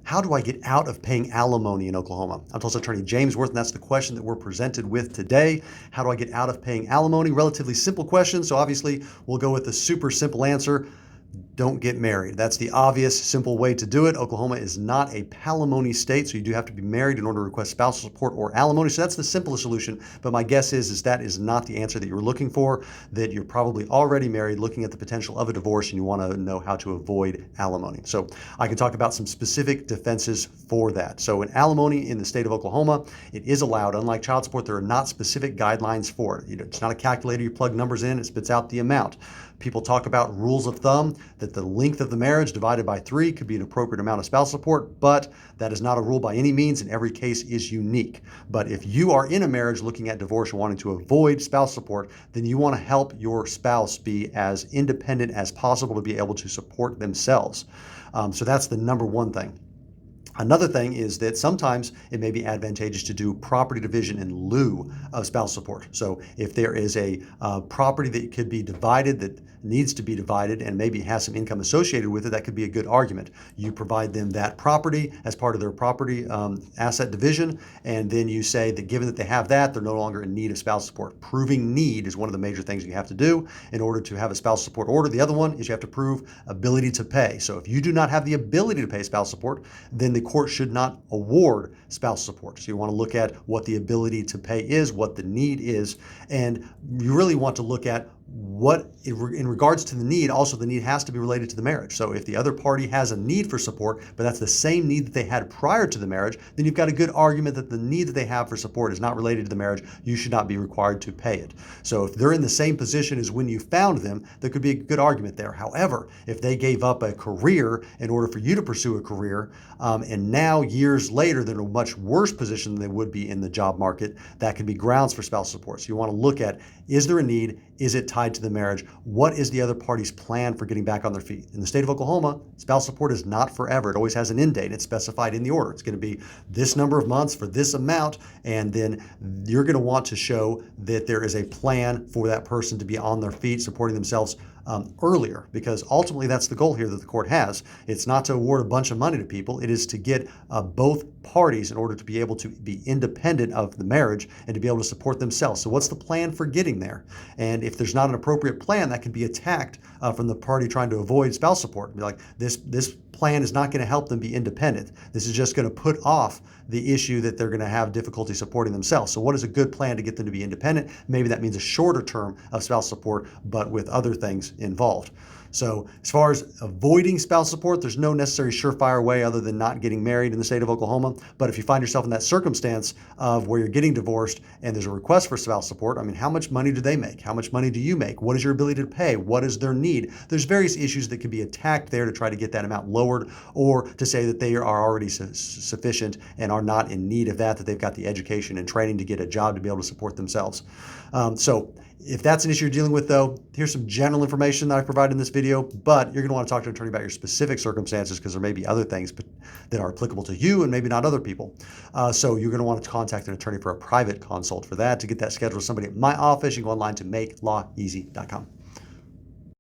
How do I get out of paying alimony in Oklahoma? I'm Tulsa attorney James Worth, and that's the question that we're presented with today. How do I get out of paying alimony? Relatively simple question, so obviously we'll go with the super simple answer. Don't get married. That's the obvious, simple way to do it. Oklahoma is not a palimony state, so you do have to be married in order to request spousal support or alimony. So that's the simplest solution. But my guess is that is not the answer that you're looking for, that you're probably already married, looking at the potential of a divorce, and you want to know how to avoid alimony. So I can talk about some specific defenses for that. So in alimony in the state of Oklahoma, it is allowed. Unlike child support, there are not specific guidelines for it. It's not a calculator. You plug numbers in, it spits out the amount. People talk about rules of thumb, that the length of the marriage divided by 3 could be an appropriate amount of spousal support, but that is not a rule by any means, and every case is unique. But if you are in a marriage looking at divorce and wanting to avoid spousal support, then you want to help your spouse be as independent as possible to be able to support themselves. So that's the number one thing. Another thing is that sometimes it may be advantageous to do property division in lieu of spousal support. So if there is a property that could be divided, that needs to be divided, and maybe has some income associated with it, that could be a good argument. You provide them that property as part of their property asset division, and then you say that given that they have that, they're no longer in need of spousal support. Proving need is one of the major things you have to do in order to have a spousal support order. The other one is you have to prove ability to pay. So if you do not have the ability to pay spousal support, then the court should not award spousal support. So you want to look at what the ability to pay is, what the need is, and you really want to look at what, in regards to the need, also the need has to be related to the marriage. So if the other party has a need for support, but that's the same need that they had prior to the marriage, then you've got a good argument that the need that they have for support is not related to the marriage. You should not be required to pay it. So if they're in the same position as when you found them, there could be a good argument there. However, if they gave up a career in order for you to pursue a career, and now years later they're in a much worse position than they would be in the job market, that can be grounds for spousal support. So you want to look at, is there a need? Is it tied to the marriage? What is the other party's plan for getting back on their feet? In the state of Oklahoma, spousal support is not forever. It always has an end date. It's specified in the order. It's going to be this number of months for this amount, and then you're going to want to show that there is a plan for that person to be on their feet, supporting themselves earlier, because ultimately that's the goal here that the court has. It's not to award a bunch of money to people. It is to get both parties in order to be able to be independent of the marriage and to be able to support themselves. So what's the plan for getting there? And if there's not an appropriate plan, that can be attacked from the party trying to avoid spousal support. Be like, this plan is not going to help them be independent. This is just going to put off the issue that they're going to have difficulty supporting themselves. So what is a good plan to get them to be independent? Maybe that means a shorter term of spousal support, but with other things involved. So as far as avoiding spousal support, there's no necessary surefire way other than not getting married in the state of Oklahoma. But if you find yourself in that circumstance of where you're getting divorced and there's a request for spousal support, I mean, how much money do they make? How much money do you make? What is your ability to pay? What is their need? There's various issues that can be attacked there to try to get that amount lowered, or to say that they are already sufficient and are not in need of that they've got the education and training to get a job to be able to support themselves. So if that's an issue you're dealing with, though, here's some general information that I provided in this video, but you're going to want to talk to an attorney about your specific circumstances, because there may be other things that are applicable to you and maybe not other people. So you're going to want to contact an attorney for a private consult for that. To get that scheduled with somebody at my office, you can go online to makelawEasy.com.